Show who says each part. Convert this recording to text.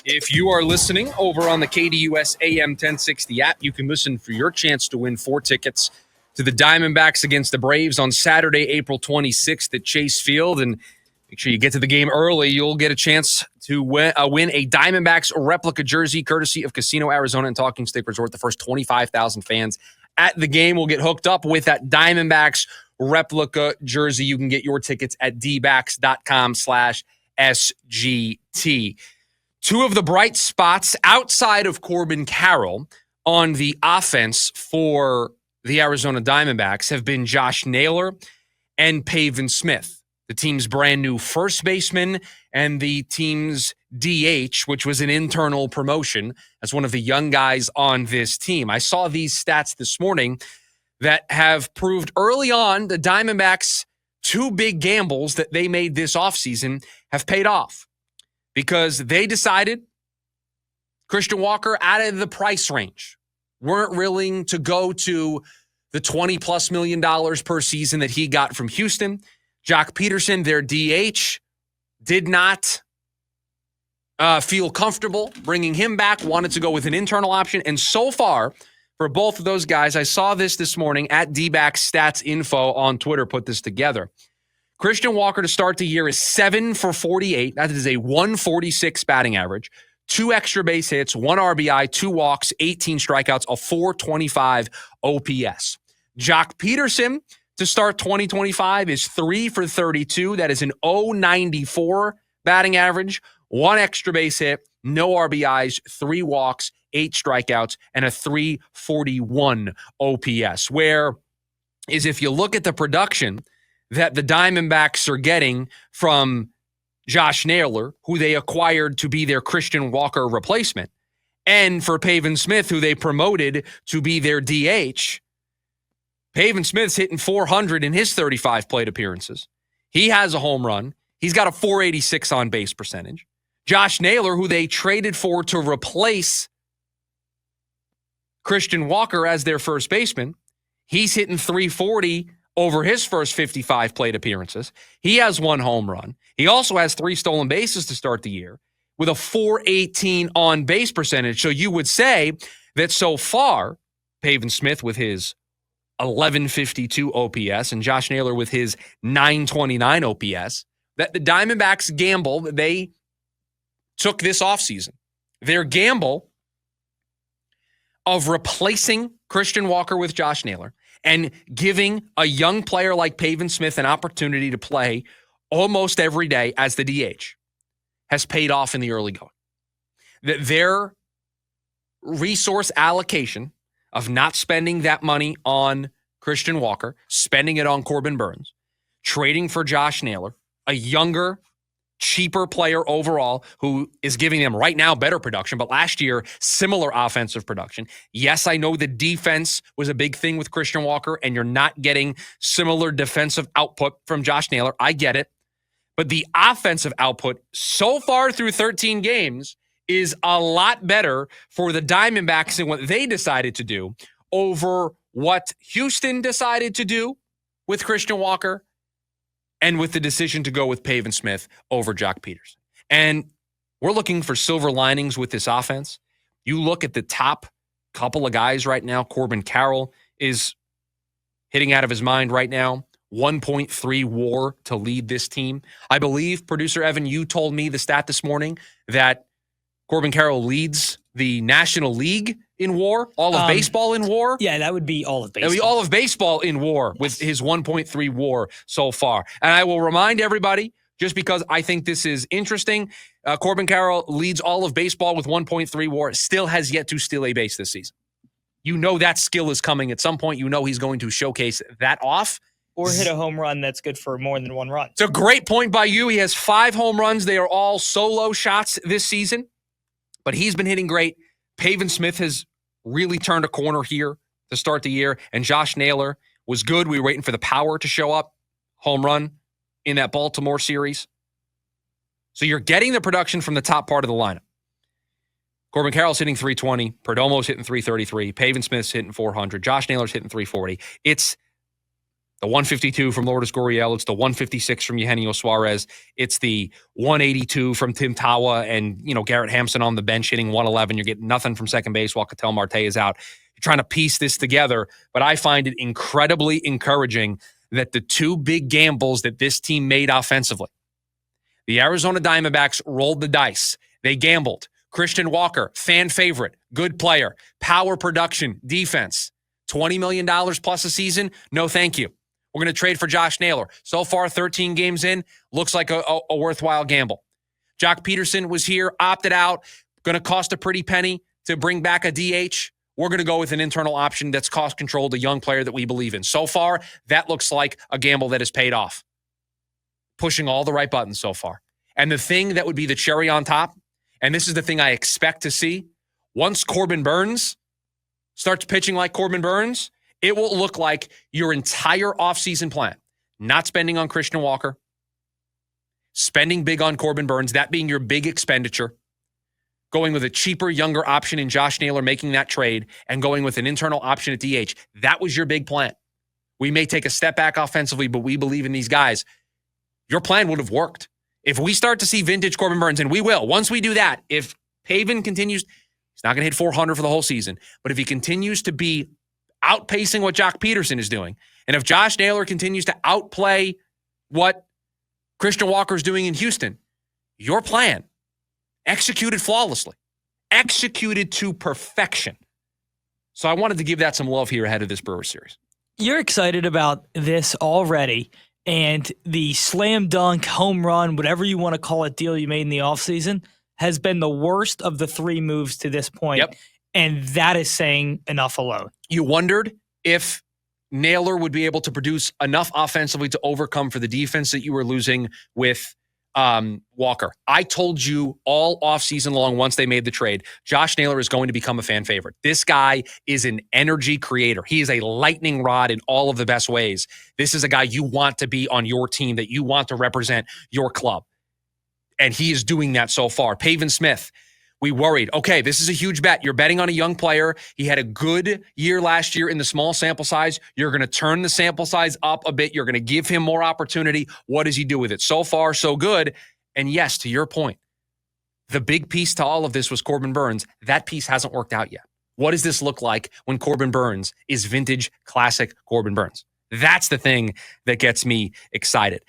Speaker 1: If you are listening over on the KDUS AM 1060 app, you can listen for your chance to win 4 tickets to the Diamondbacks against the Braves on Saturday, April 26th at Chase Field. And make sure you get to the game early. You'll get a chance to win a Diamondbacks replica jersey courtesy of Casino Arizona and Talking Stick Resort. The first 25,000 fans at the game will get hooked up with that Diamondbacks replica jersey. You can get your tickets at dbacks.com/SGT. Two of the bright spots outside of Corbin Carroll on the offense for the Arizona Diamondbacks have been Josh Naylor and Pavin Smith, the team's brand new first baseman and the team's DH, which was an internal promotion as one of the young guys on this team. I saw these stats this morning that have proved early on the Diamondbacks' 2 big gambles that they made this offseason have paid off, because they decided Christian Walker out of the price range, weren't willing to go to the $20+ million per season that he got from Houston. Josh Pederson, their DH, did not feel comfortable bringing him back, wanted to go with an internal option. And so far, for both of those guys, I saw this morning at D-Backs Stats Info on Twitter, put this together. Christian Walker to start the year is 7 for 48. That is a 146 batting average, 2 extra base hits, 1 RBI, 2 walks, 18 strikeouts, a 425 OPS. Josh Pederson to start 2025 is 3 for 32. That is an 094 batting average, 1 extra base hit, no RBIs, 3 walks, 8 strikeouts, and a 341 OPS. Where is, if you look at the production that the Diamondbacks are getting from Josh Naylor, who they acquired to be their Christian Walker replacement, and for Pavin Smith, who they promoted to be their DH, Pavin Smith's hitting 400 in his 35 plate appearances. He has a home run. He's got a 486 on base percentage. Josh Naylor, who they traded for to replace Christian Walker as their first baseman, he's hitting 340 over his first 55 plate appearances. He has 1 home run. He also has 3 stolen bases to start the year with a 418 on base percentage. So you would say that so far, Pavin Smith with his 1152 OPS and Josh Naylor with his 929 OPS, that the Diamondbacks gamble that they took this offseason, their gamble of replacing Christian Walker with Josh Naylor and giving a young player like Pavin Smith an opportunity to play almost every day as the DH has paid off in the early going. That their resource allocation of not spending that money on Christian Walker, spending it on Corbin Burnes, trading for Josh Naylor, a younger, cheaper player overall who is giving them right now better production, but last year, similar offensive production. Yes, I know the defense was a big thing with Christian Walker, and you're not getting similar defensive output from Josh Naylor. I get it. But the offensive output so far through 13 games is a lot better for the Diamondbacks and what they decided to do over what Houston decided to do with Christian Walker and with the decision to go with Pavin Smith over Josh Pederson. And we're looking for silver linings with this offense. You look at the top couple of guys right now. Corbin Carroll is hitting out of his mind right now. 1.3 WAR to lead this team. I believe, producer Evan, you told me the stat this morning that Corbin Carroll leads the National League in WAR, all of baseball in WAR.
Speaker 2: Yeah, that would be all of baseball.
Speaker 1: That would be all of baseball in WAR with his 1.3 WAR so far. And I will remind everybody, just because I think this is interesting, Corbin Carroll leads all of baseball with 1.3 WAR, still has yet to steal a base this season. You know that skill is coming at some point. You know he's going to showcase that off.
Speaker 2: Or hit a home run that's good for more than 1 run.
Speaker 1: It's a great point by you. He has 5 home runs. They are all solo shots this season, but he's been hitting great. Pavin Smith has really turned a corner here to start the year, and Josh Naylor was good. We were waiting for the power to show up. Home run in that Baltimore series. So you're getting the production from the top part of the lineup. Corbin Carroll's hitting 320. Perdomo's hitting 333. Pavin Smith's hitting 400. Josh Naylor's hitting 340. It's The 152 from Lourdes Gurriel. It's the 156 from Eugenio Suarez. It's the 182 from Tim Tawa and, Garrett Hampson on the bench hitting 111. You're getting nothing from second base while Ketel Marte is out. You're trying to piece this together, but I find it incredibly encouraging that the two big gambles that this team made offensively, the Arizona Diamondbacks rolled the dice. They gambled. Christian Walker, fan favorite, good player, power production, defense, $20 million plus a season? No, thank you. We're going to trade for Josh Naylor. So far, 13 games in, looks like a worthwhile gamble. Jock Pederson was here, opted out, going to cost a pretty penny to bring back a DH. We're going to go with an internal option that's cost-controlled, a young player that we believe in. So far, that looks like a gamble that has paid off. Pushing all the right buttons so far. And the thing that would be the cherry on top, and this is the thing I expect to see, once Corbin Burnes starts pitching like Corbin Burnes, it will look like your entire offseason plan, not spending on Christian Walker, spending big on Corbin Burnes, that being your big expenditure, going with a cheaper, younger option in Josh Naylor, making that trade, and going with an internal option at DH. That was your big plan. We may take a step back offensively, but we believe in these guys. Your plan would have worked. If we start to see vintage Corbin Burnes, and we will, once we do that, if Pavin continues, he's not going to hit 400 for the whole season, but if he continues to be outpacing what Jock Pederson is doing, and if Josh Naylor continues to outplay what Christian Walker is doing in Houston, your plan, executed flawlessly, executed to perfection. So I wanted to give that some love here ahead of this Brewers series.
Speaker 2: You're excited about this already, and the slam dunk, home run, whatever you want to call it, deal you made in the offseason has been the worst of the three moves to this point.
Speaker 1: Yep.
Speaker 2: And that is saying enough alone.
Speaker 1: You wondered if Naylor would be able to produce enough offensively to overcome for the defense that you were losing with Walker. I told you all offseason long, once they made the trade, Josh Naylor is going to become a fan favorite. This guy is an energy creator. He is a lightning rod in all of the best ways. This is a guy you want to be on your team, that you want to represent your club. And he is doing that so far. Pavin Smith, we worried, okay, this is a huge bet. You're betting on a young player. He had a good year last year in the small sample size. You're going to turn the sample size up a bit. You're going to give him more opportunity. What does he do with it? So far, so good. And yes, to your point, the big piece to all of this was Corbin Burnes. That piece hasn't worked out yet. What does this look like when Corbin Burnes is vintage, classic Corbin Burnes? That's the thing that gets me excited.